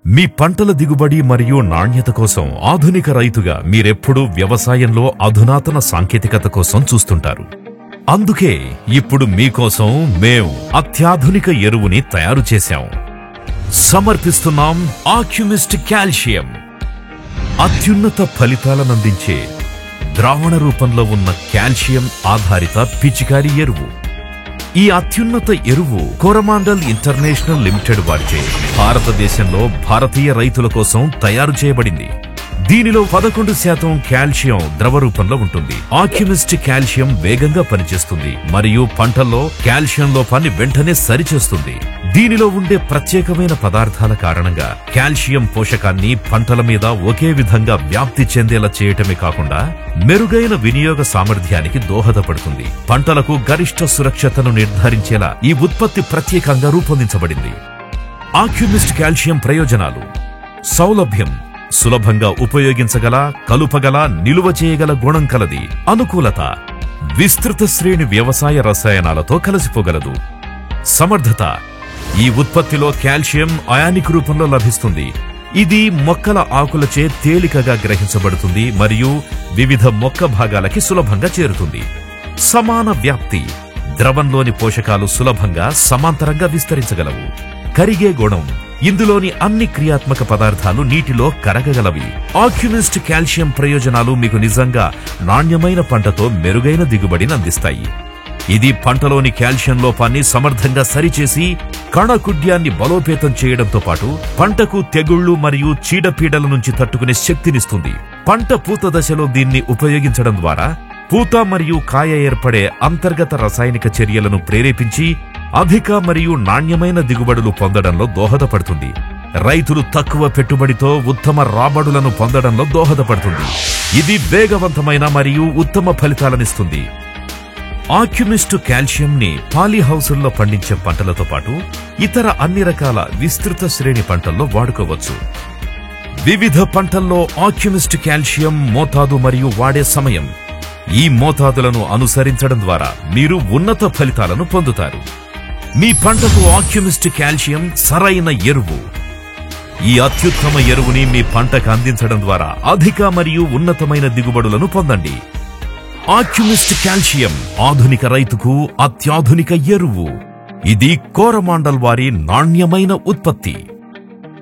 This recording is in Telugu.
మీ పంటల దిగుబడి మరియు నాణ్యత కోసం ఆధునిక రైతుగా మీరెప్పుడూ వ్యవసాయంలో అధునాతన సాంకేతికత కోసం చూస్తుంటారు. అందుకే ఇప్పుడు మీకోసం మేం అత్యాధునిక ఎరువుని తయారు చేశాం. సమర్పిస్తున్నాం ఆక్యుమిస్ట్ కాల్షియం. అత్యున్నత ఫలితాలనందించే ద్రావణ రూపంలో ఉన్న కాల్షియం ఆధారిత పిచికారీ ఎరువు. ఈ అత్యున్నత ఎరువు కోరమాండల్ ఇంటర్నేషనల్ లిమిటెడ్ వారిచే భారతదేశంలో భారతీయ రైతుల కోసం తయారు చేయబడింది. దీనిలో 11% కాల్షియం ద్రవ రూపంలో ఉంటుంది. ఆక్యుమిస్ట్ కాల్షియం వేగంగా పనిచేస్తుంది మరియు పంటల్లో కాల్షియం లోపాన్ని వెంటనే సరిచేస్తుంది. దీనిలో ఉండే ప్రత్యేకమైన పదార్థాల కారణంగా కాల్షియం పోషకాన్ని పంటల మీద ఒకే విధంగా వ్యాప్తి చెందేలా చేయటమే కాకుండా మెరుగైన వినియోగ సామర్థ్యానికి దోహదపడుతుంది. పంటలకు గరిష్ట సురక్షతను నిర్ధారించేలా ఈ ఉత్పత్తి ప్రత్యేకంగా రూపొందించబడింది. ఆక్యుమిస్ట్ కాల్షియం ప్రయోజనాలు: సౌలభ్యం, సులభంగా ఉపయోగించగల, కలుపగల, నిలువ చేయగల గుణం కలది. అనుకూలత, విస్తృత శ్రేణి వ్యవసాయ రసాయనాలతో కలిసిపోగలదు. సమర్థత, ఈ ఉత్పత్తిలో కాల్షియం అయానిక్ రూపంలో లభిస్తుంది. ఇది మొక్కల ఆకులచే తేలికగా గ్రహించబడుతుంది మరియు వివిధ మొక్క భాగాలకి సులభంగా చేరుతుంది. సమాన వ్యాప్తి, ద్రవంలోని పోషకాలు సులభంగా సమాంతరంగా విస్తరించగలవు. కరిగే గుణం, ఇందులోని అన్ని క్రియాత్మక పదార్థాలు నీటిలో కరగగలవి. ఆక్యుమిస్ట్ కాల్షియం ప్రయోజనాలు మీకు నిజంగా నాణ్యమైన పంటతో మెరుగైన దిగుబడిని అందిస్తాయి. ఇది పంటలోని కాల్షియం లోపాన్ని సమర్థంగా సరిచేసి కణకుడ్యాన్ని బలోపేతం చేయడంతో పాటు పంటకు తెగుళ్లు మరియు చీడపీడల నుంచి తట్టుకునే శక్తినిస్తుంది. పంట పూత దశలో దీన్ని ఉపయోగించడం ద్వారా పూత మరియు కాయ ఏర్పడే అంతర్గత రసాయనిక చర్యలను ప్రేరేపించి అధిక మరియు నాణ్యమైన దిగుబడులు పొందడంలో దోహదపడుతుంది. రైతులు తక్కువ పెట్టుబడితో ఉత్తమ రాబడులను పొందడంలో దోహదపడుతుంది. ఇది వేగవంతమైన మరియు ఉత్తమ ఫలితాలనిస్తుంది. ఆక్యుమిస్ట్ కాల్షియం ని పాలీహౌసుల్లో పండించే పంటలతో పాటు ఇతర అన్ని రకాల విస్తృత శ్రేణి పంటల్లో వాడుకోవచ్చు. వివిధ పంటల్లో ఆక్యుమిస్ట్ కాల్షియం మోతాదు మరియు వాడే సమయం, ఈ మోతాదులను అనుసరించడం ద్వారా మీరు ఉన్నత ఫలితాలను పొందుతారు. మీ పంటకు ఆక్యుమిస్ట్ కాల్షియం సరైన ఎరువు. ఈ అత్యుత్తమ ఎరువుని మీ పంటకు అందించడం ద్వారా అధిక మరియు ఉన్నతమైన దిగుబడులను పొందండి. ఆక్యుమిస్ట్ కాల్షియం ఆధునిక రైతుకు అత్యాధునిక ఎరువు. ఇది కోరమాండల్ వారి నాణ్యమైన ఉత్పత్తి.